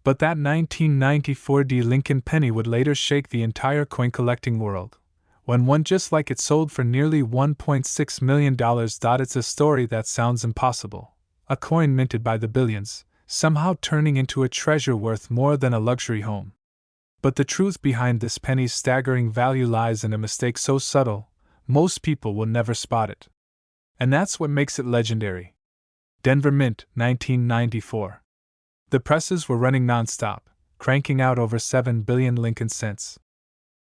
But that 1994 D Lincoln penny would later shake the entire coin collecting world, when one just like it sold for nearly $1.6 million. It's a story that sounds impossible. A coin minted by the billions, somehow turning into a treasure worth more than a luxury home. But the truth behind this penny's staggering value lies in a mistake so subtle, most people will never spot it. And that's what makes it legendary. Denver Mint, 1994. The presses were running nonstop, cranking out over 7 billion Lincoln cents.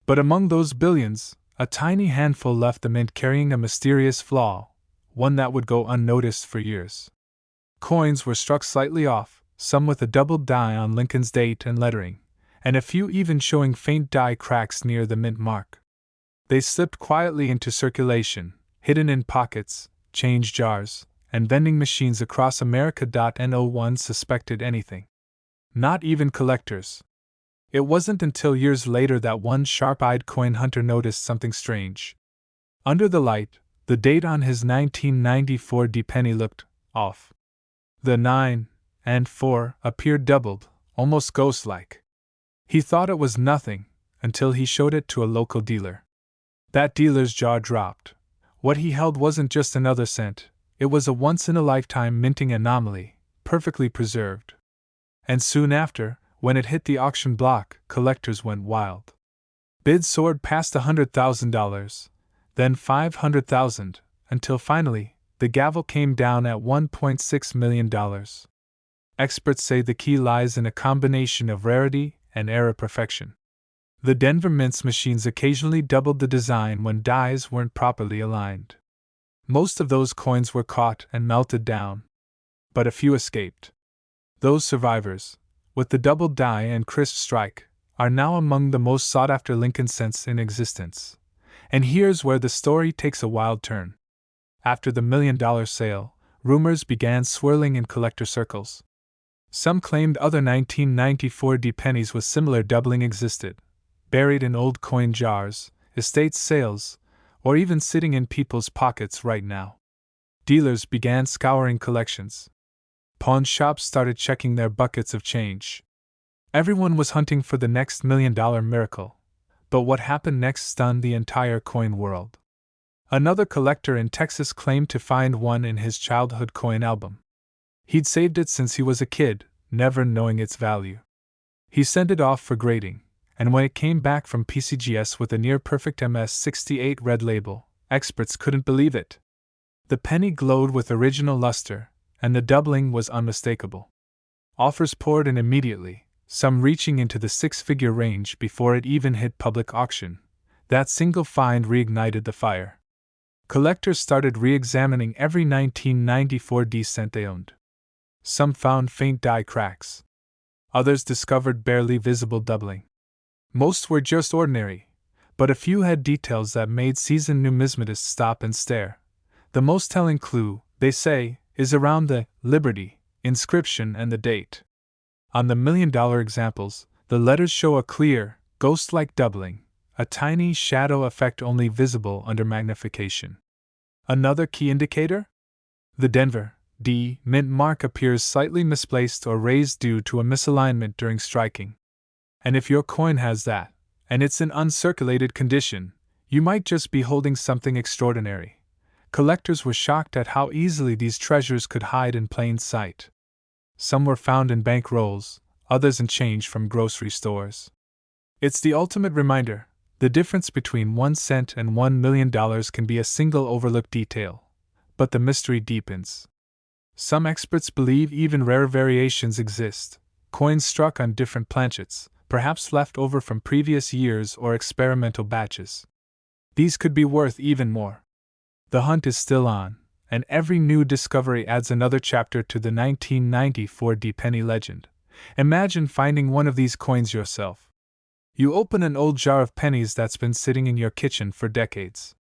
But among those billions, a tiny handful left the mint carrying a mysterious flaw, one that would go unnoticed for years. Coins were struck slightly off, some with a doubled die on Lincoln's date and lettering, and a few even showing faint die cracks near the mint mark. They slipped quietly into circulation, hidden in pockets, change jars, and vending machines across America. No one suspected anything. Not even collectors. It wasn't until years later that one sharp-eyed coin hunter noticed something strange. Under the light, the date on his 1994 D penny looked off. The 9 and 4 appeared doubled, almost ghost-like. He thought it was nothing, until he showed it to a local dealer. That dealer's jaw dropped. What he held wasn't just another cent, it was a once-in-a-lifetime minting anomaly, perfectly preserved. And soon after, when it hit the auction block, collectors went wild. Bids soared past $100,000, then $500,000, until finally, the gavel came down at $1.6 million. Experts say the key lies in a combination of rarity and era perfection. The Denver Mint's machines occasionally doubled the design when dies weren't properly aligned. Most of those coins were caught and melted down. But a few escaped. Those survivors, with the doubled die and crisp strike, are now among the most sought-after Lincoln cents in existence. And here's where the story takes a wild turn. After the $1 million sale, rumors began swirling in collector circles. Some claimed other 1994 D pennies with similar doubling existed, buried in old coin jars, estate sales, or even sitting in people's pockets right now. Dealers began scouring collections. Pawn shops started checking their buckets of change. Everyone was hunting for the next $1 million miracle. But what happened next stunned the entire coin world. Another collector in Texas claimed to find one in his childhood coin album. He'd saved it since he was a kid, never knowing its value. He sent it off for grading, and when it came back from PCGS with a near-perfect MS-68 red label, experts couldn't believe it. The penny glowed with original luster, and the doubling was unmistakable. Offers poured in immediately, some reaching into the six-figure range before it even hit public auction. That single find reignited the fire. Collectors started re-examining every 1994 D cent they owned. Some found faint die cracks. Others discovered barely visible doubling. Most were just ordinary, but a few had details that made seasoned numismatists stop and stare. The most telling clue, they say, is around the Liberty inscription and the date. On the $1 million examples, the letters show a clear, ghost-like doubling, a tiny shadow effect only visible under magnification. Another key indicator? The Denver D mint mark appears slightly misplaced or raised due to a misalignment during striking. And if your coin has that, and it's in uncirculated condition, you might just be holding something extraordinary. Collectors were shocked at how easily these treasures could hide in plain sight. Some were found in bank rolls, others in change from grocery stores. It's the ultimate reminder. The difference between 1 cent and $1 million can be a single overlooked detail, but the mystery deepens. Some experts believe even rare variations exist, coins struck on different planchets, perhaps left over from previous years or experimental batches. These could be worth even more. The hunt is still on, and every new discovery adds another chapter to the 1994 D penny legend. Imagine finding one of these coins yourself. You open an old jar of pennies that's been sitting in your kitchen for decades.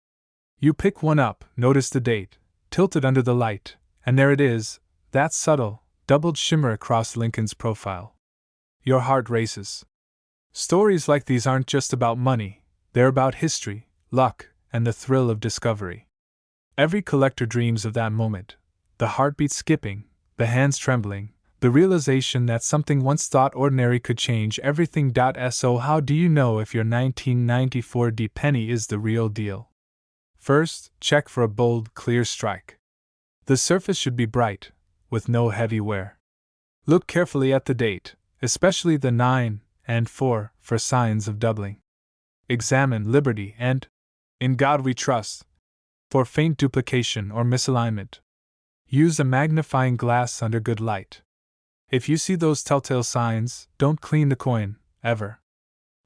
You pick one up, notice the date, tilt it under the light, and there it is, that subtle, doubled shimmer across Lincoln's profile. Your heart races. Stories like these aren't just about money, they're about history, luck, and the thrill of discovery. Every collector dreams of that moment, the heartbeat skipping, the hands trembling, The realization that something once thought ordinary could change everything. So, how do you know if your 1994 D penny is the real deal? First, check for a bold, clear strike. The surface should be bright, with no heavy wear. Look carefully at the date, especially the 9 and 4 for signs of doubling. Examine Liberty and In God We Trust for faint duplication or misalignment. Use a magnifying glass under good light. If you see those telltale signs, don't clean the coin, ever.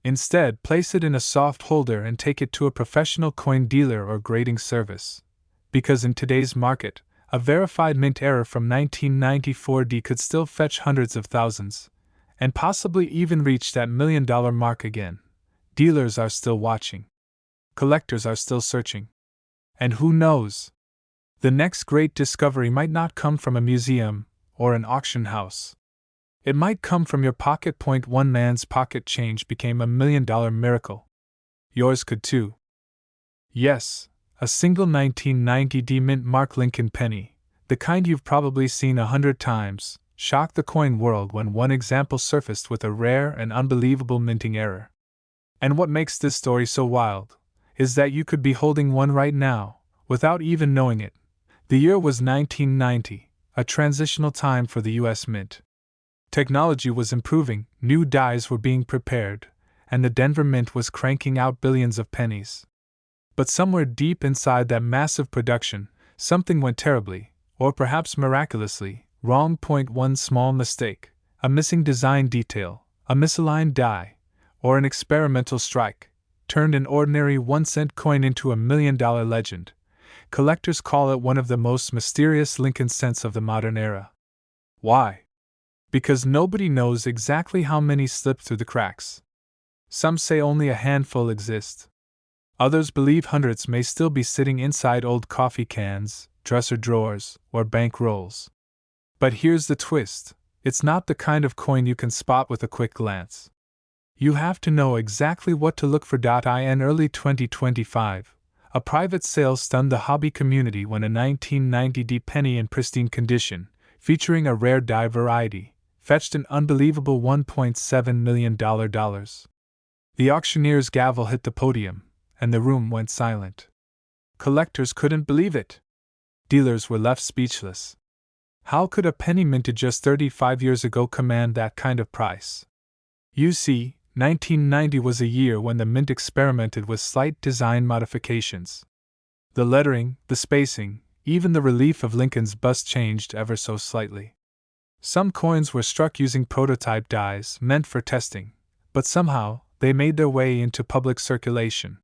Instead, place it in a soft holder and take it to a professional coin dealer or grading service. Because in today's market, a verified mint error from 1994 could still fetch hundreds of thousands, and possibly even reach that $1 million mark again. Dealers are still watching. Collectors are still searching. And who knows? The next great discovery might not come from a museum or an auction house. It might come from your pocket. One man's pocket change became $1 million miracle. Yours could too. Yes, a single 1990 D mint mark Lincoln penny, the kind you've probably seen 100 times, shocked the coin world when one example surfaced with a rare and unbelievable minting error. And what makes this story so wild is that you could be holding one right now, without even knowing it. The year was 1990, a transitional time for the U.S. Mint. Technology was improving, new dies were being prepared, and the Denver Mint was cranking out billions of pennies. But somewhere deep inside that massive production, something went terribly, or perhaps miraculously, wrong. One small mistake, a missing design detail, a misaligned die, or an experimental strike, turned an ordinary 1-cent coin into a $1 million legend. Collectors call it one of the most mysterious Lincoln cents of the modern era. Why? Because nobody knows exactly how many slipped through the cracks. Some say only a handful exist. Others believe hundreds may still be sitting inside old coffee cans, dresser drawers, or bank rolls. But here's the twist: it's not the kind of coin you can spot with a quick glance. You have to know exactly what to look for. In early 2025, a private sale stunned the hobby community when a 1990 D penny in pristine condition, featuring a rare die variety, fetched an unbelievable $1.7 million. The auctioneer's gavel hit the podium, and the room went silent. Collectors couldn't believe it. Dealers were left speechless. How could a penny minted just 35 years ago command that kind of price? You see, 1990 was a year when the mint experimented with slight design modifications. The lettering, the spacing, even the relief of Lincoln's bust changed ever so slightly. Some coins were struck using prototype dies meant for testing, but somehow they made their way into public circulation.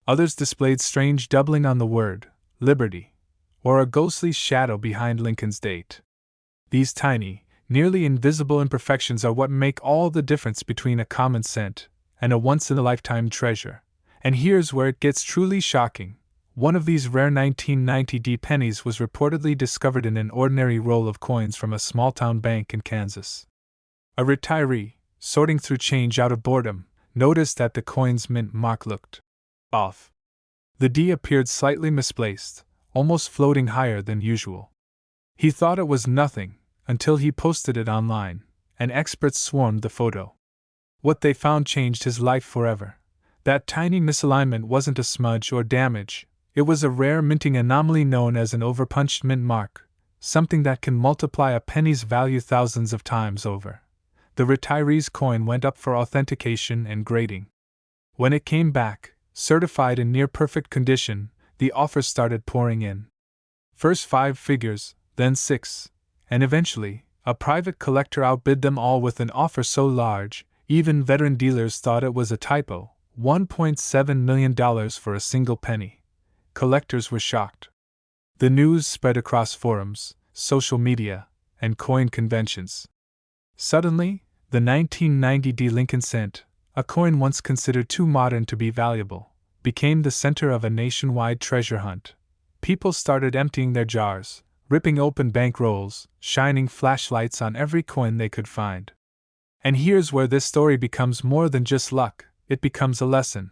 Others displayed strange doubling on the word, Liberty, or a ghostly shadow behind Lincoln's date. These tiny, nearly invisible imperfections are what make all the difference between a common cent and a once-in-a-lifetime treasure. And here's where it gets truly shocking. One of these rare 1990 D pennies was reportedly discovered in an ordinary roll of coins from a small-town bank in Kansas. A retiree, sorting through change out of boredom, noticed that the coin's mint mark looked off. The D appeared slightly misplaced, almost floating higher than usual. He thought it was nothing, until he posted it online, and experts swarmed the photo. What they found changed his life forever. That tiny misalignment wasn't a smudge or damage, it was a rare minting anomaly known as an overpunched mint mark, something that can multiply a penny's value thousands of times over. The retiree's coin went up for authentication and grading. When it came back, certified in near-perfect condition, the offers started pouring in. First 5 figures, then 6, and eventually, a private collector outbid them all with an offer so large, even veteran dealers thought it was a typo, $1.7 million for a single penny. Collectors were shocked. The news spread across forums, social media, and coin conventions. Suddenly, the 1990 D Lincoln cent, a coin once considered too modern to be valuable, became the center of a nationwide treasure hunt. People started emptying their jars, ripping open bank rolls, shining flashlights on every coin they could find. And here's where this story becomes more than just luck, it becomes a lesson.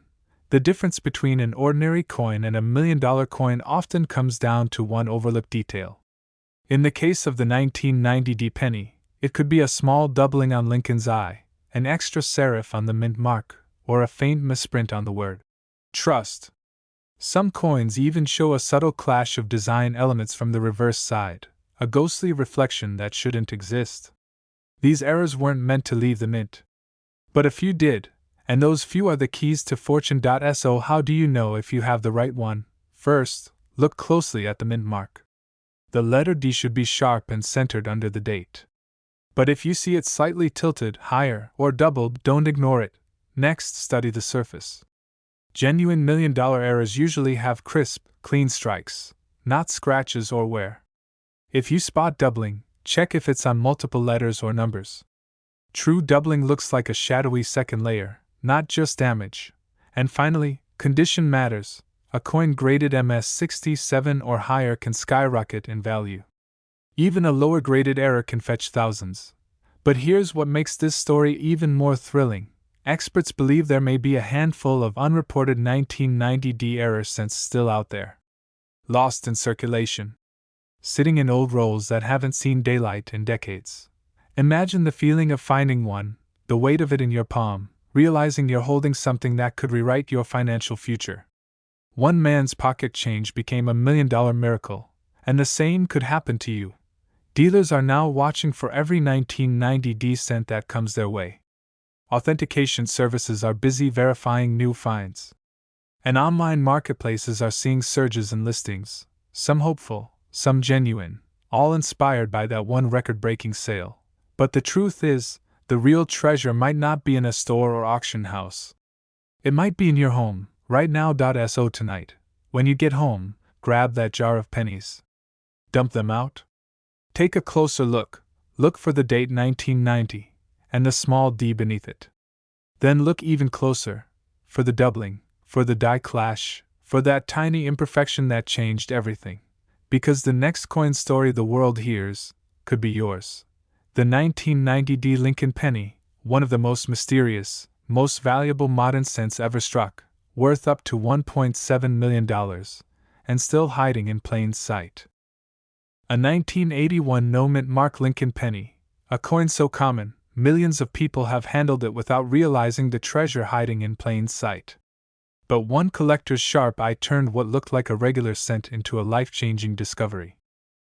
The difference between an ordinary coin and a $1 million coin often comes down to one overlooked detail. In the case of the 1990 D penny, It could be a small doubling on Lincoln's eye, an extra serif on the mint mark, or a faint misprint on the word trust. Some coins even show a subtle clash of design elements from the reverse side, a ghostly reflection that shouldn't exist. These errors weren't meant to leave the mint. But a few did, and those few are the keys to fortune. So, how do you know if you have the right one? First, look closely at the mint mark. The letter D should be sharp and centered under the date. But if you see it slightly tilted, higher, or doubled, don't ignore it. Next, study the surface. Genuine $1,000,000 errors usually have crisp, clean strikes, not scratches or wear. If you spot doubling, check if it's on multiple letters or numbers. True doubling looks like a shadowy second layer, not just damage. And finally, condition matters. A coin graded MS67 or higher can skyrocket in value. Even a lower graded error can fetch thousands. But here's what makes this story even more thrilling. Experts believe there may be a handful of unreported 1990D error cents still out there, lost in circulation, sitting in old rolls that haven't seen daylight in decades. Imagine the feeling of finding one, the weight of it in your palm, realizing you're holding something that could rewrite your financial future. One man's pocket change became a $1,000,000 miracle, and the same could happen to you. Dealers are now watching for every 1990D cent that comes their way. Authentication services are busy verifying new finds. And online marketplaces are seeing surges in listings, some hopeful, some genuine, all inspired by that one record-breaking sale. But the truth is, the real treasure might not be in a store or auction house. It might be in your home, right now. So tonight, when you get home, grab that jar of pennies. Dump them out. Take a closer look. Look for the date 1990. And the small d beneath it. Then look even closer, for the doubling, for the die clash, for that tiny imperfection that changed everything. Because the next coin story the world hears could be yours. The 1990D Lincoln penny, one of the most mysterious, most valuable modern cents ever struck, worth up to $1.7 million, and still hiding in plain sight. A 1981 no-mint mark Lincoln penny, a coin so common, millions of people have handled it without realizing the treasure hiding in plain sight. But one collector's sharp eye turned what looked like a regular cent into a life-changing discovery.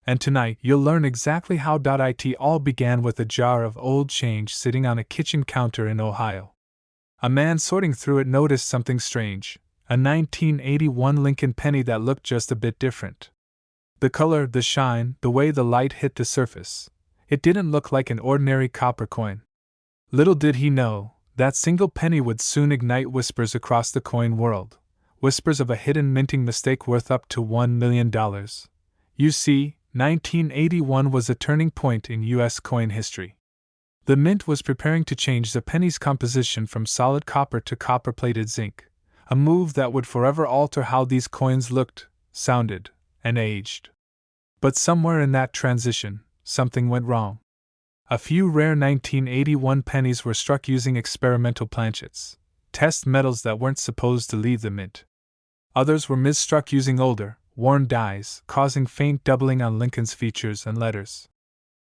And tonight you'll learn exactly how it all began with a jar of old change sitting on a kitchen counter in Ohio. A man sorting through it noticed something strange, a 1981 Lincoln penny that looked just a bit different. The color, the shine, the way the light hit the surface. It didn't look like an ordinary copper coin. Little did he know, that single penny would soon ignite whispers across the coin world, whispers of a hidden minting mistake worth up to $1 million. You see, 1981 was a turning point in U.S. coin history. The mint was preparing to change the penny's composition from solid copper to copper-plated zinc, a move that would forever alter how these coins looked, sounded, and aged. But somewhere in that transition, something went wrong. A few rare 1981 pennies were struck using experimental planchets, test metals that weren't supposed to leave the mint. Others were misstruck using older, worn dies, causing faint doubling on Lincoln's features and letters.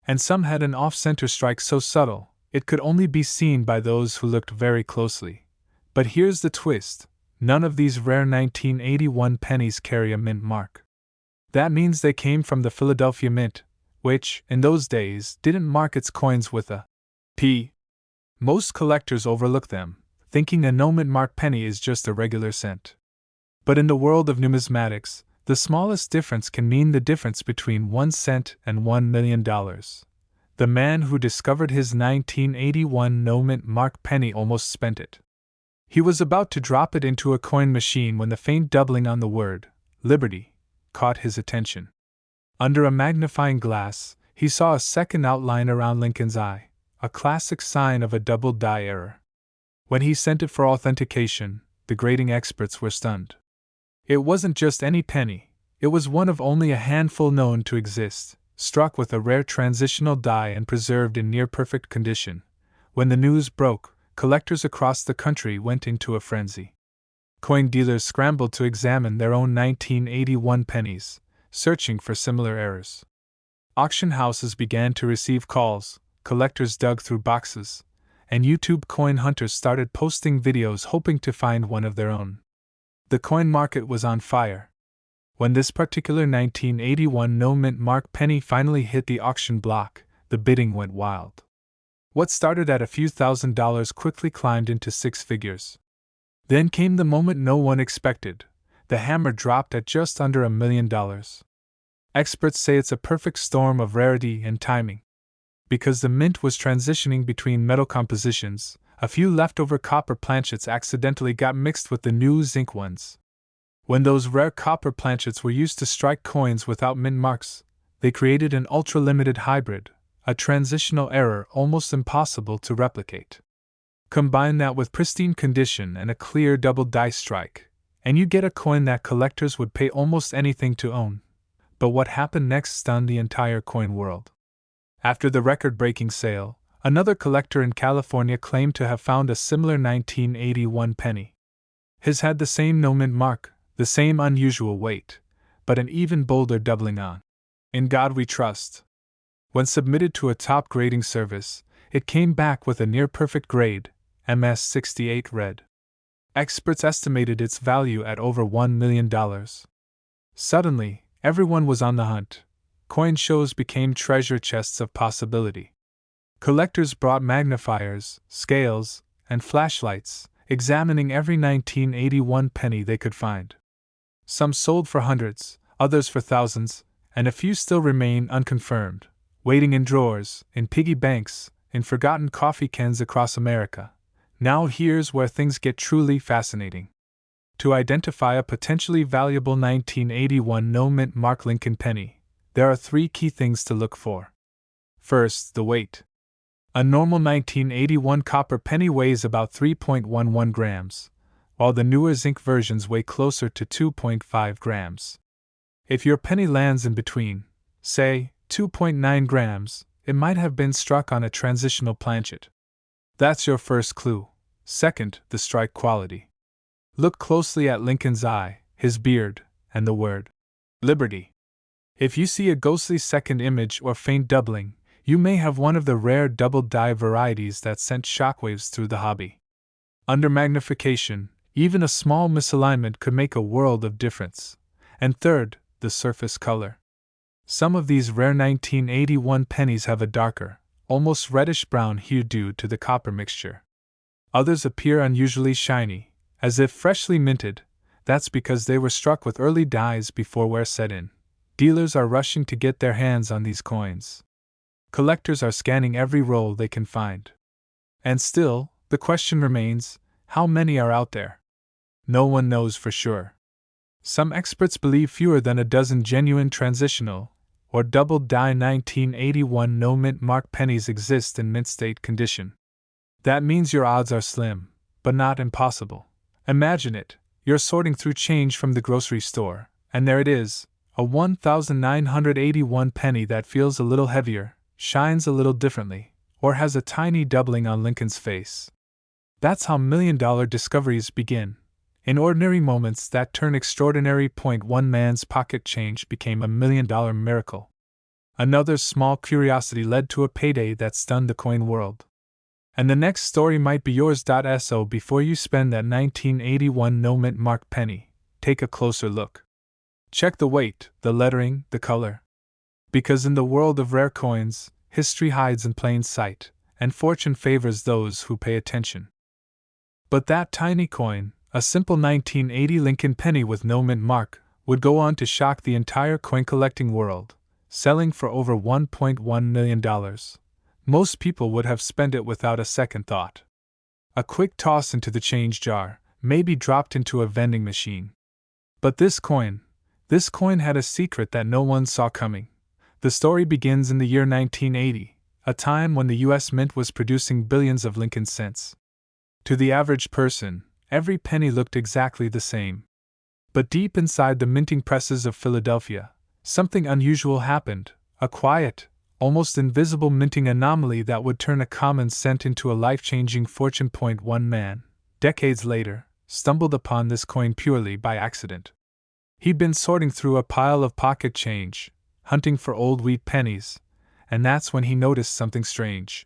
And some had an off-center strike so subtle, it could only be seen by those who looked very closely. But here's the twist, none of these rare 1981 pennies carry a mint mark. That means they came from the Philadelphia Mint, which, in those days, didn't mark its coins with a P. Most collectors overlook them, thinking a no-mint mark penny is just a regular cent. But in the world of numismatics, the smallest difference can mean the difference between 1 cent and $1 million. The man who discovered his 1981 no-mint mark penny almost spent it. He was about to drop it into a coin machine when the faint doubling on the word, Liberty, caught his attention. Under a magnifying glass, he saw a second outline around Lincoln's eye, a classic sign of a double die error. When he sent it for authentication, the grading experts were stunned. It wasn't just any penny, it was one of only a handful known to exist, struck with a rare transitional die and preserved in near-perfect condition. When the news broke, collectors across the country went into a frenzy. Coin dealers scrambled to examine their own 1981 pennies, searching for similar errors. Auction houses began to receive calls, collectors dug through boxes, and YouTube coin hunters started posting videos hoping to find one of their own. The coin market was on fire. When this particular 1981 no-mint mark penny finally hit the auction block, the bidding went wild. What started at a few $1,000s quickly climbed into six figures. Then came the moment no one expected. The hammer dropped at just under $1 million. Experts say it's a perfect storm of rarity and timing. Because the mint was transitioning between metal compositions, a few leftover copper planchets accidentally got mixed with the new zinc ones. When those rare copper planchets were used to strike coins without mint marks, they created an ultra-limited hybrid, a transitional error almost impossible to replicate. Combine that with pristine condition and a clear double die strike, and you get a coin that collectors would pay almost anything to own. But what happened next stunned the entire coin world. After the record-breaking sale, another collector in California claimed to have found a similar 1981 penny. His had the same no-mint mark, the same unusual weight, but an even bolder doubling on. In God we trust. When submitted to a top grading service, it came back with a near-perfect grade, MS-68 red. Experts estimated its value at over $1 million. Suddenly, everyone was on the hunt. Coin shows became treasure chests of possibility. Collectors brought magnifiers, scales, and flashlights, examining every 1981 penny they could find. Some sold for hundreds, others for thousands, and a few still remain unconfirmed, waiting in drawers, in piggy banks, in forgotten coffee cans across America. Now here's where things get truly fascinating. To identify a potentially valuable 1981 no-mint mark Lincoln penny, there are three key things to look for. First, the weight. A normal 1981 copper penny weighs about 3.11 grams, while the newer zinc versions weigh closer to 2.5 grams. If your penny lands in between, say, 2.9 grams, it might have been struck on a transitional planchet. That's your first clue. Second, the strike quality. Look closely at Lincoln's eye, his beard, and the word Liberty. If you see a ghostly second image or faint doubling, you may have one of the rare double die varieties that sent shockwaves through the hobby. Under magnification, even a small misalignment could make a world of difference. And third, the surface color. Some of these rare 1981 pennies have a darker, almost reddish-brown hue due to the copper mixture. Others appear unusually shiny, as if freshly minted. That's because they were struck with early dyes before wear set in. Dealers are rushing to get their hands on these coins. Collectors are scanning every roll they can find. And still, the question remains, how many are out there? No one knows for sure. Some experts believe fewer than a dozen genuine transitional, or double die 1981 no-mint mark pennies exist in mint state condition. That means your odds are slim, but not impossible. Imagine it, you're sorting through change from the grocery store, and there it is, a 1981 penny that feels a little heavier, shines a little differently, or has a tiny doubling on Lincoln's face. That's how million-dollar discoveries begin. In ordinary moments that turn extraordinary. One man's pocket change became $1 million miracle. Another small curiosity led to a payday that stunned the coin world. And the next story might be yours. So before you spend that 1981 no-mint mark penny, take a closer look. Check the weight, the lettering, the color. Because in the world of rare coins, history hides in plain sight, and fortune favors those who pay attention. But that tiny coin, a simple 1980 Lincoln penny with no mint mark, would go on to shock the entire coin collecting world, selling for over $1.1 million. Most people would have spent it without a second thought. A quick toss into the change jar, maybe dropped into a vending machine. But this coin had a secret that no one saw coming. The story begins in the year 1980, a time when the U.S. Mint was producing billions of Lincoln cents. To the average person, every penny looked exactly the same. But deep inside the minting presses of Philadelphia, something unusual happened, a quiet, almost invisible minting anomaly that would turn a common cent into a life-changing fortune. One man, decades later, stumbled upon this coin purely by accident. He'd been sorting through a pile of pocket change, hunting for old wheat pennies, and that's when he noticed something strange.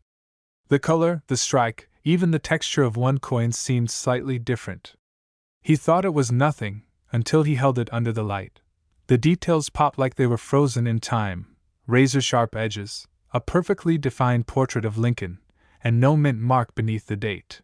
The color, the strike, even the texture of one coin seemed slightly different. He thought it was nothing, until he held it under the light. The details popped like they were frozen in time: razor-sharp edges, a perfectly defined portrait of Lincoln, and no mint mark beneath the date.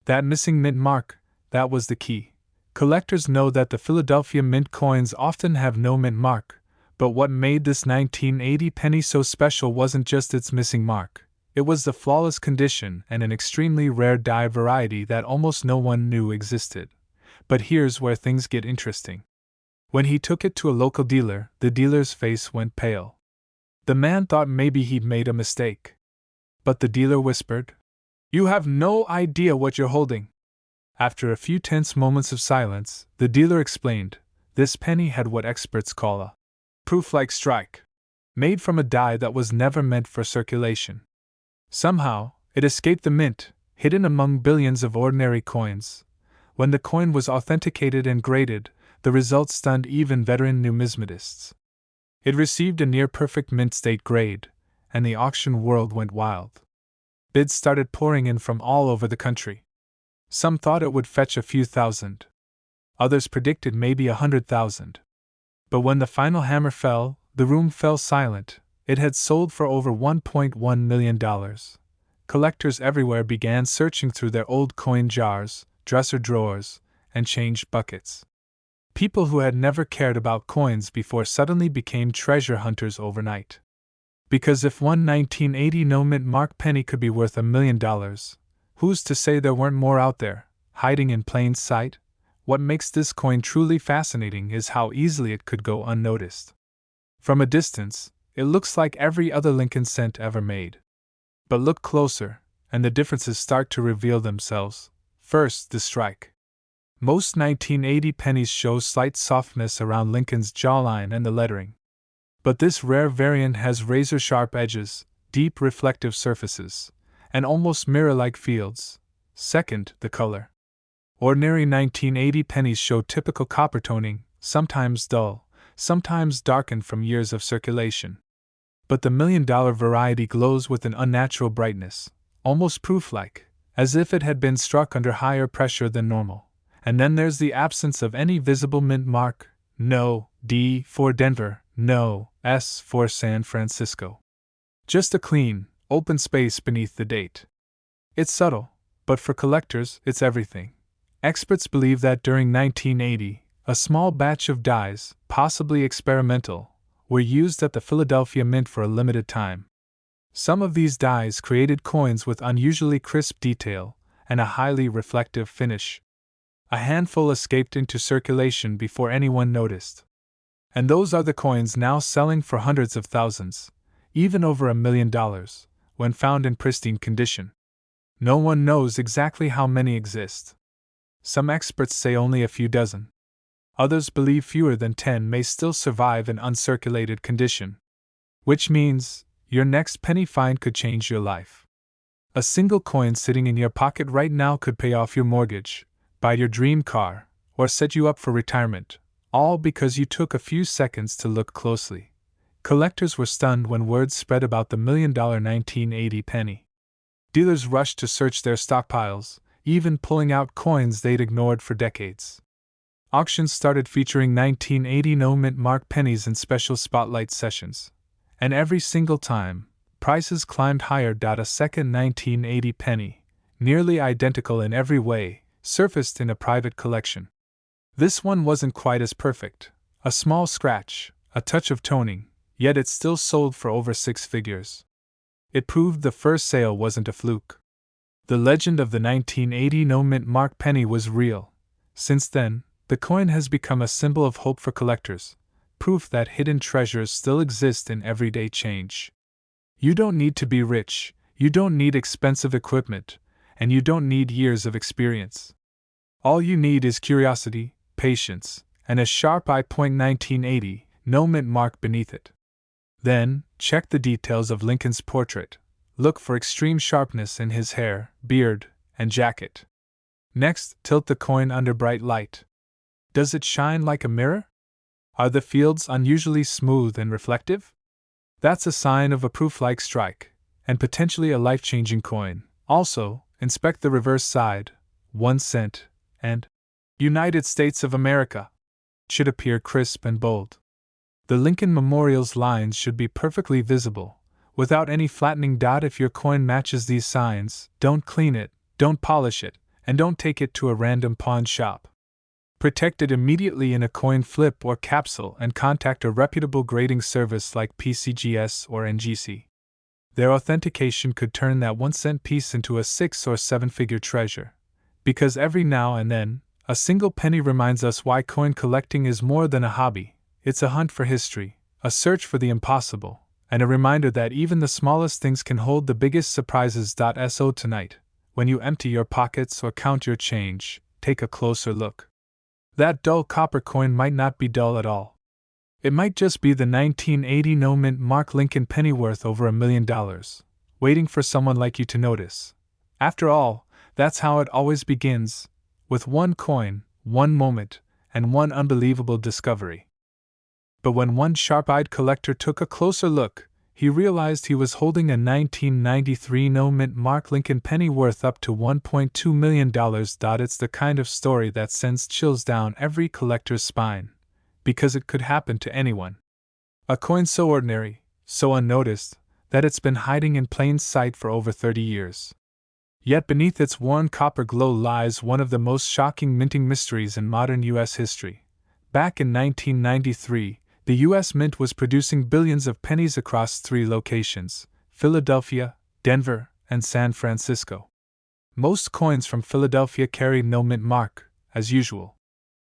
That missing mint mark, that was the key. Collectors know that the Philadelphia Mint coins often have no mint mark, but what made this 1980 penny so special wasn't just its missing mark. It was the flawless condition and an extremely rare die variety that almost no one knew existed. But here's where things get interesting. When he took it to a local dealer, the dealer's face went pale. The man thought maybe he'd made a mistake. But the dealer whispered, "You have no idea what you're holding." After a few tense moments of silence, the dealer explained, this penny had what experts call a proof-like strike, made from a die that was never meant for circulation. Somehow, it escaped the mint, hidden among billions of ordinary coins. When the coin was authenticated and graded, the results stunned even veteran numismatists. It received a near-perfect mint-state grade, and the auction world went wild. Bids started pouring in from all over the country. Some thought it would fetch a few thousand. Others predicted maybe 100,000. But when the final hammer fell, the room fell silent. It had sold for over $1.1 million. Collectors everywhere began searching through their old coin jars, dresser drawers, and change buckets. People who had never cared about coins before suddenly became treasure hunters overnight. Because if one 1980 no-mint mark penny could be worth $1 million, who's to say there weren't more out there, hiding in plain sight? What makes this coin truly fascinating is how easily it could go unnoticed. From a distance, it looks like every other Lincoln cent ever made. But look closer, and the differences start to reveal themselves. First, the strike. Most 1980 pennies show slight softness around Lincoln's jawline and the lettering. But this rare variant has razor-sharp edges, deep reflective surfaces, and almost mirror-like fields. Second, the color. Ordinary 1980 pennies show typical copper toning, sometimes dull, sometimes darkened from years of circulation. But the $1 million variety glows with an unnatural brightness, almost proof-like, as if it had been struck under higher pressure than normal. And then there's the absence of any visible mint mark. No D for Denver, no S for San Francisco. Just a clean, open space beneath the date. It's subtle, but for collectors, it's everything. Experts believe that during 1980, a small batch of dies, possibly experimental, were used at the Philadelphia Mint for a limited time. Some of these dies created coins with unusually crisp detail and a highly reflective finish. A handful escaped into circulation before anyone noticed. And those are the coins now selling for hundreds of thousands, even over $1 million, when found in pristine condition. No one knows exactly how many exist. Some experts say only a few dozen. Others believe fewer than 10 may still survive in uncirculated condition. Which means, your next penny find could change your life. A single coin sitting in your pocket right now could pay off your mortgage, buy your dream car, or set you up for retirement, all because you took a few seconds to look closely. Collectors were stunned when word spread about the $1 million 1980 penny. Dealers rushed to search their stockpiles, even pulling out coins they'd ignored for decades. Auctions started featuring 1980 no-mint mark pennies in special spotlight sessions. And every single time, prices climbed higher. A second 1980 penny, nearly identical in every way, surfaced in a private collection. This one wasn't quite as perfect, a small scratch, a touch of toning, yet it still sold for over 6 figures. It proved the first sale wasn't a fluke. The legend of the 1980 no-mint mark penny was real. Since then, the coin has become a symbol of hope for collectors, proof that hidden treasures still exist in everyday change. You don't need to be rich, you don't need expensive equipment, and you don't need years of experience. All you need is curiosity, patience, and a sharp eye. 1980, no mint mark beneath it. Then, check the details of Lincoln's portrait. Look for extreme sharpness in his hair, beard, and jacket. Next, tilt the coin under bright light. Does it shine like a mirror? Are the fields unusually smooth and reflective? That's a sign of a proof-like strike, and potentially a life-changing coin. Also, inspect the reverse side. 1 cent, and United States of America should appear crisp and bold. The Lincoln Memorial's lines should be perfectly visible, without any flattening dot. If your coin matches these signs, don't clean it, don't polish it, and don't take it to a random pawn shop. Protect it immediately in a coin flip or capsule and contact a reputable grading service like PCGS or NGC. Their authentication could turn that 1 cent piece into a 6 or 7-figure treasure. Because every now and then, a single penny reminds us why coin collecting is more than a hobby. It's a hunt for history, a search for the impossible, and a reminder that even the smallest things can hold the biggest surprises. So tonight, when you empty your pockets or count your change, take a closer look. That dull copper coin might not be dull at all. It might just be the 1980 no-mint Mark Lincoln penny worth over $1 million, waiting for someone like you to notice. After all, that's how it always begins, with one coin, one moment, and one unbelievable discovery. But when one sharp-eyed collector took a closer look, he realized he was holding a 1993 no-mint Mark Lincoln penny worth up to $1.2 million. It's the kind of story that sends chills down every collector's spine, because it could happen to anyone. A coin so ordinary, so unnoticed, that it's been hiding in plain sight for over 30 years. Yet beneath its worn copper glow lies one of the most shocking minting mysteries in modern U.S. history. Back in 1993, the U.S. Mint was producing billions of pennies across 3 locations: Philadelphia, Denver, and San Francisco. Most coins from Philadelphia carried no mint mark, as usual.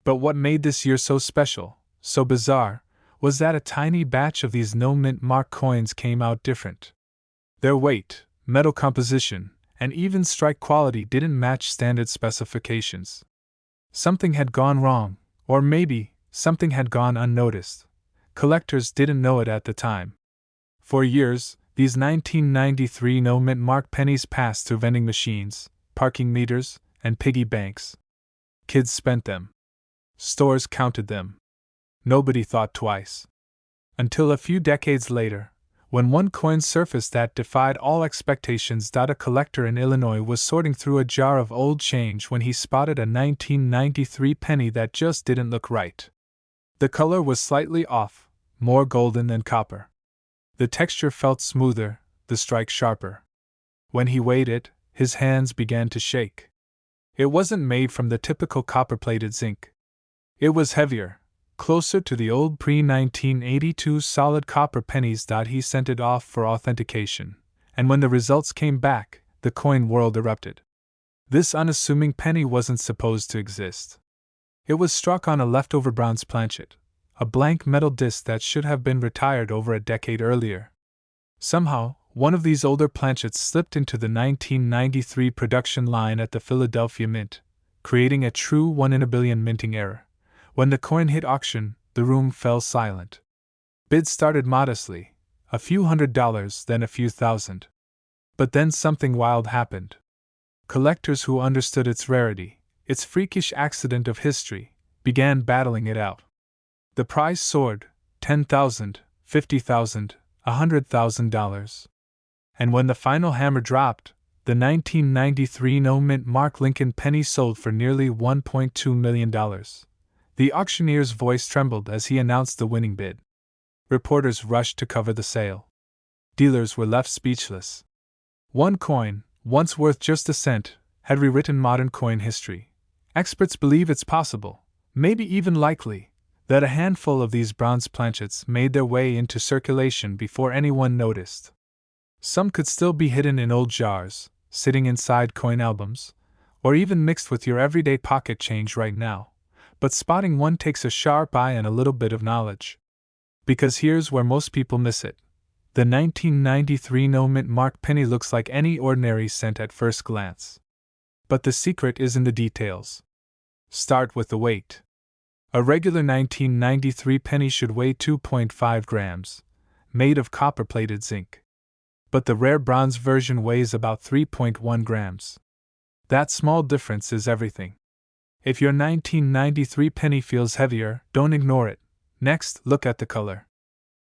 But what made this year so special, so bizarre, was that a tiny batch of these no mint mark coins came out different. Their weight, metal composition, and even strike quality didn't match standard specifications. Something had gone wrong, or maybe something had gone unnoticed. Collectors didn't know it at the time. For years, these 1993 no-mint mark pennies passed through vending machines, parking meters, and piggy banks. Kids spent them. Stores counted them. Nobody thought twice. Until a few decades later, when one coin surfaced that defied all expectations. A collector in Illinois was sorting through a jar of old change when he spotted a 1993 penny that just didn't look right. The color was slightly off, more golden than copper. The texture felt smoother, the strike sharper. When he weighed it, his hands began to shake. It wasn't made from the typical copper-plated zinc. It was heavier, closer to the old pre-1982 solid copper pennies. He sent it off for authentication, and when the results came back, the coin world erupted. This unassuming penny wasn't supposed to exist. It was struck on a leftover bronze planchet, a blank metal disc that should have been retired over a decade earlier. Somehow, one of these older planchets slipped into the 1993 production line at the Philadelphia Mint, creating a true 1 in a billion minting error. When the coin hit auction, the room fell silent. Bids started modestly, a few $100s, then a few thousand. But then something wild happened. Collectors who understood its rarity, its freakish accident of history, began battling it out. The price soared, $10,000, $50,000, $100,000. And when the final hammer dropped, the 1993 no-mint Mark Lincoln penny sold for nearly $1.2 million. The auctioneer's voice trembled as he announced the winning bid. Reporters rushed to cover the sale. Dealers were left speechless. One coin, once worth just a cent, had rewritten modern coin history. Experts believe it's possible, maybe even likely, that a handful of these bronze planchets made their way into circulation before anyone noticed. Some could still be hidden in old jars, sitting inside coin albums, or even mixed with your everyday pocket change right now. But spotting one takes a sharp eye and a little bit of knowledge. Because here's where most people miss it. The 1993 no-mint mark penny looks like any ordinary cent at first glance. But the secret is in the details. Start with the weight. A regular 1993 penny should weigh 2.5 grams, made of copper-plated zinc. But the rare bronze version weighs about 3.1 grams. That small difference is everything. If your 1993 penny feels heavier, don't ignore it. Next, look at the color.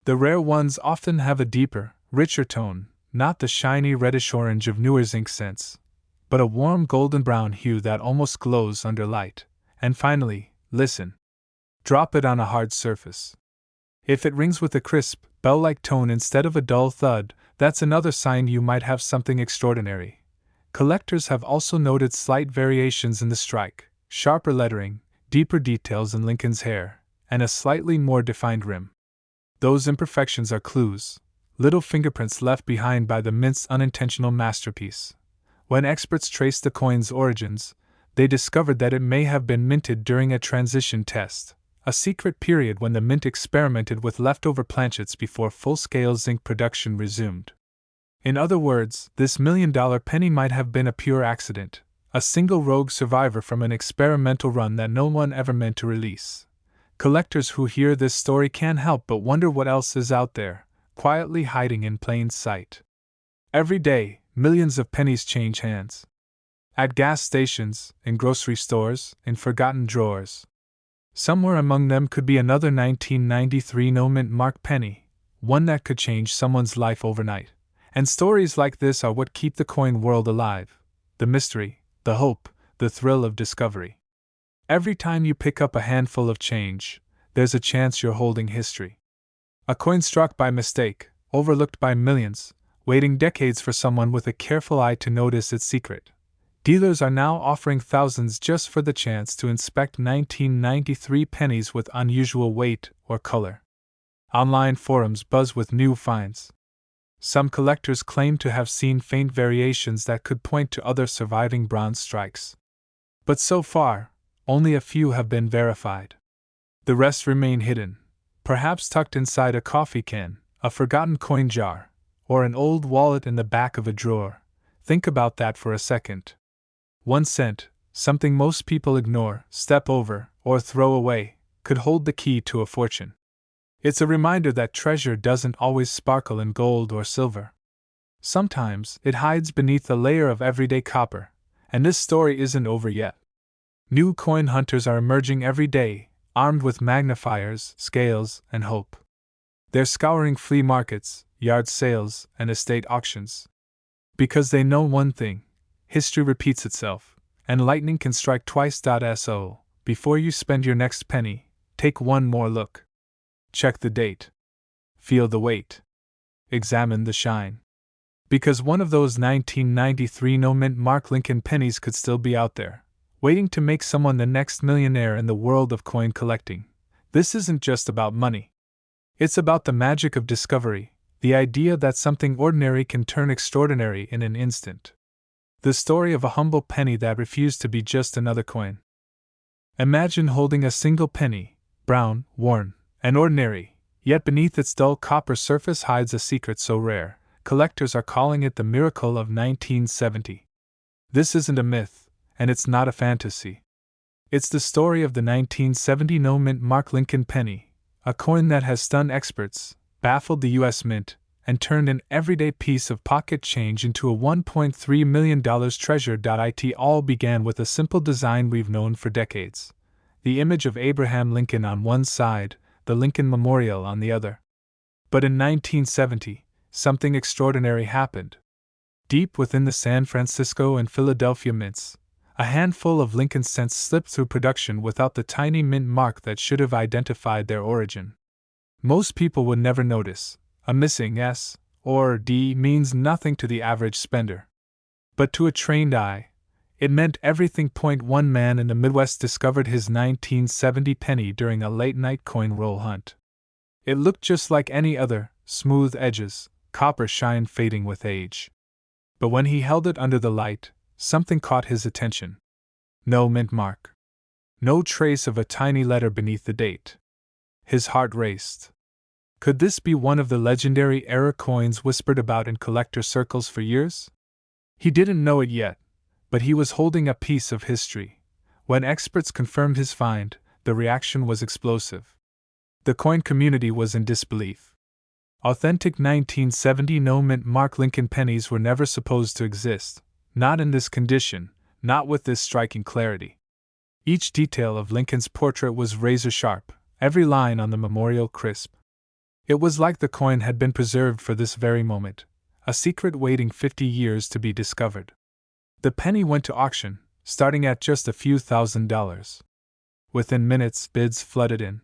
The rare ones often have a deeper, richer tone, not the shiny reddish-orange of Newer's ink scents, but a warm golden brown hue that almost glows under light. And finally, listen. Drop it on a hard surface. If it rings with a crisp, bell-like tone instead of a dull thud, that's another sign you might have something extraordinary. Collectors have also noted slight variations in the strike, sharper lettering, deeper details in Lincoln's hair, and a slightly more defined rim. Those imperfections are clues, little fingerprints left behind by the mint's unintentional masterpiece. When experts traced the coin's origins, they discovered that it may have been minted during a transition test, a secret period when the mint experimented with leftover planchets before full-scale zinc production resumed. In other words, this $1,000,000 penny might have been a pure accident, a single rogue survivor from an experimental run that no one ever meant to release. Collectors who hear this story can't help but wonder what else is out there, quietly hiding in plain sight. Every day, millions of pennies change hands. At gas stations, in grocery stores, in forgotten drawers. Somewhere among them could be another 1993 no-mint mark penny, one that could change someone's life overnight. And stories like this are what keep the coin world alive. The mystery, the hope, the thrill of discovery. Every time you pick up a handful of change, there's a chance you're holding history. A coin struck by mistake, overlooked by millions, waiting decades for someone with a careful eye to notice its secret. Dealers are now offering thousands just for the chance to inspect 1993 pennies with unusual weight or color. Online forums buzz with new finds. Some collectors claim to have seen faint variations that could point to other surviving bronze strikes. But so far, only a few have been verified. The rest remain hidden, perhaps tucked inside a coffee can, a forgotten coin jar, or an old wallet in the back of a drawer. Think about that for a second. 1 cent, something most people ignore, step over, or throw away, could hold the key to a fortune. It's a reminder that treasure doesn't always sparkle in gold or silver. Sometimes it hides beneath a layer of everyday copper, and this story isn't over yet. New coin hunters are emerging every day, armed with magnifiers, scales, and hope. They're scouring flea markets, yard sales, and estate auctions. Because they know one thing: history repeats itself, and lightning can strike twice. So, before you spend your next penny, take one more look. Check the date. Feel the weight. Examine the shine. Because one of those 1993 no-mint mark Lincoln pennies could still be out there, waiting to make someone the next millionaire in the world of coin collecting. This isn't just about money. It's about the magic of discovery, the idea that something ordinary can turn extraordinary in an instant. The story of a humble penny that refused to be just another coin. Imagine holding a single penny, brown, worn, and ordinary, yet beneath its dull copper surface hides a secret so rare, collectors are calling it the miracle of 1970. This isn't a myth, and it's not a fantasy. It's the story of the 1970 no-mint mark Lincoln penny, a coin that has stunned experts, baffled the U.S. Mint, and turned an everyday piece of pocket change into a $1.3 million treasure. It all began with a simple design we've known for decades. The image of Abraham Lincoln on one side, the Lincoln Memorial on the other. But in 1970, something extraordinary happened. Deep within the San Francisco and Philadelphia mints, a handful of Lincoln cents slipped through production without the tiny mint mark that should have identified their origin. Most people would never notice. A missing S or D means nothing to the average spender. But to a trained eye, it meant everything. One man in the Midwest discovered his 1970 penny during a late-night coin roll hunt. It looked just like any other, smooth edges, copper shine fading with age. But when he held it under the light, something caught his attention. No mint mark. No trace of a tiny letter beneath the date. His heart raced. Could this be one of the legendary error coins whispered about in collector circles for years? He didn't know it yet, but he was holding a piece of history. When experts confirmed his find, the reaction was explosive. The coin community was in disbelief. Authentic 1970 no-mint mark Lincoln pennies were never supposed to exist, not in this condition, not with this striking clarity. Each detail of Lincoln's portrait was razor-sharp, every line on the memorial crisp. It was like the coin had been preserved for this very moment, a secret waiting 50 years to be discovered. The penny went to auction, starting at just a few $1,000s. Within minutes, bids flooded in.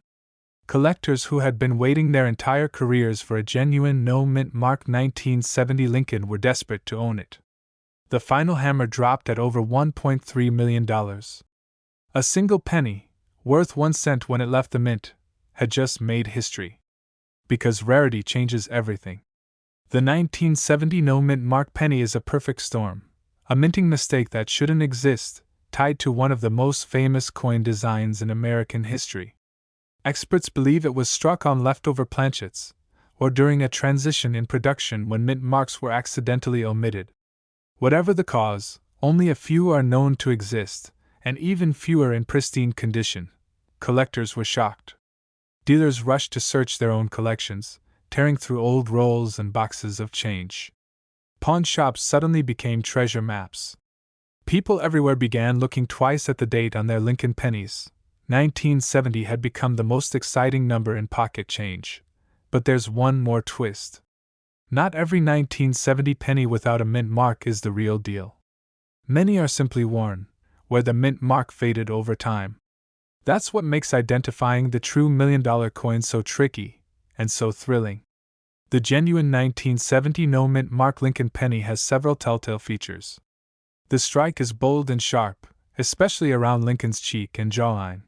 Collectors who had been waiting their entire careers for a genuine no-mint mark 1970 Lincoln were desperate to own it. The final hammer dropped at over $1.3 million. A single penny, worth 1 cent when it left the mint, had just made history. Because rarity changes everything. The 1970 no-mint mark penny is a perfect storm, a minting mistake that shouldn't exist, tied to one of the most famous coin designs in American history. Experts believe it was struck on leftover planchets, or during a transition in production when mint marks were accidentally omitted. Whatever the cause, only a few are known to exist, and even fewer in pristine condition. Collectors were shocked. Dealers rushed to search their own collections, tearing through old rolls and boxes of change. Pawn shops suddenly became treasure maps. People everywhere began looking twice at the date on their Lincoln pennies. 1970 had become the most exciting number in pocket change. But there's one more twist. Not every 1970 penny without a mint mark is the real deal. Many are simply worn, where the mint mark faded over time. That's what makes identifying the true million-dollar coin so tricky, and so thrilling. The genuine 1970 no-mint mark Lincoln penny has several telltale features. The strike is bold and sharp, especially around Lincoln's cheek and jawline.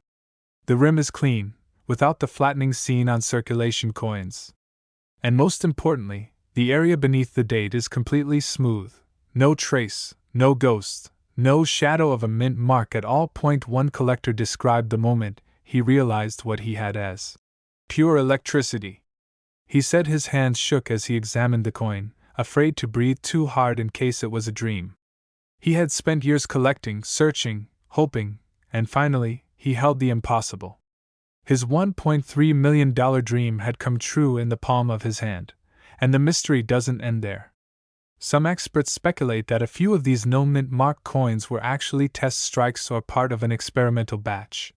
The rim is clean, without the flattening seen on circulation coins. And most importantly, the area beneath the date is completely smooth, no trace, no ghost, no shadow of a mint mark at all. One collector described the moment he realized what he had as pure electricity. He said his hands shook as he examined the coin, afraid to breathe too hard in case it was a dream. He had spent years collecting, searching, hoping, and finally, he held the impossible. His $1.3 million dream had come true in the palm of his hand, and the mystery doesn't end there. Some experts speculate that a few of these no-mint mark coins were actually test strikes or part of an experimental batch.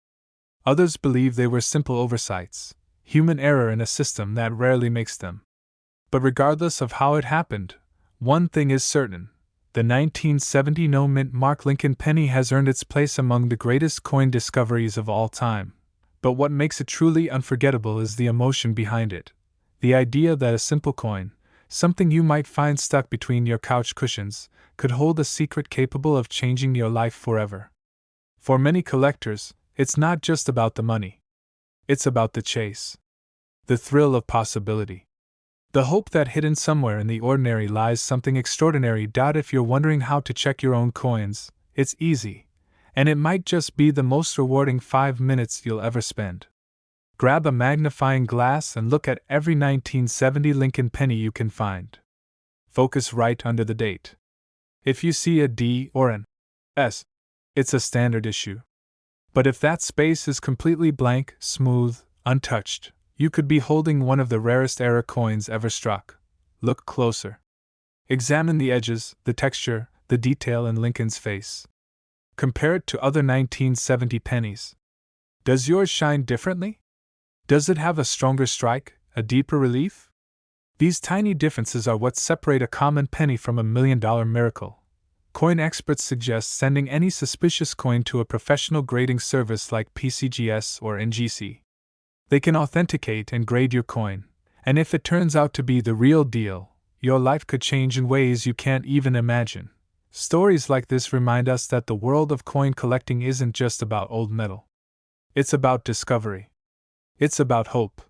Others believe they were simple oversights, human error in a system that rarely makes them. But regardless of how it happened, one thing is certain. The 1970 no-mint mark Lincoln penny has earned its place among the greatest coin discoveries of all time. But what makes it truly unforgettable is the emotion behind it. The idea that a simple coin, something you might find stuck between your couch cushions, could hold a secret capable of changing your life forever. For many collectors, it's not just about the money. It's about the chase. The thrill of possibility. The hope that hidden somewhere in the ordinary lies something extraordinary. If you're wondering how to check your own coins, it's easy, and it might just be the most rewarding 5 minutes you'll ever spend. Grab a magnifying glass and look at every 1970 Lincoln penny you can find. Focus right under the date. If you see a D or an S, it's a standard issue. But if that space is completely blank, smooth, untouched, you could be holding one of the rarest era coins ever struck. Look closer. Examine the edges, the texture, the detail in Lincoln's face. Compare it to other 1970 pennies. Does yours shine differently? Does it have a stronger strike, a deeper relief? These tiny differences are what separate a common penny from a million-dollar miracle. Coin experts suggest sending any suspicious coin to a professional grading service like PCGS or NGC. They can authenticate and grade your coin, and if it turns out to be the real deal, your life could change in ways you can't even imagine. Stories like this remind us that the world of coin collecting isn't just about old metal. It's about discovery. It's about hope.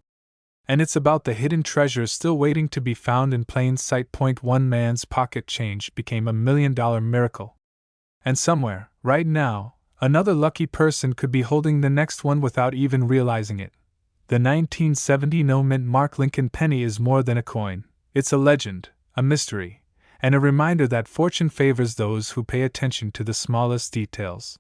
And it's about the hidden treasures still waiting to be found in plain sight. One man's pocket change became a $1 million miracle. And somewhere, right now, another lucky person could be holding the next one without even realizing it. The 1970 no-mint mark Lincoln penny is more than a coin. It's a legend, a mystery, and a reminder that fortune favors those who pay attention to the smallest details.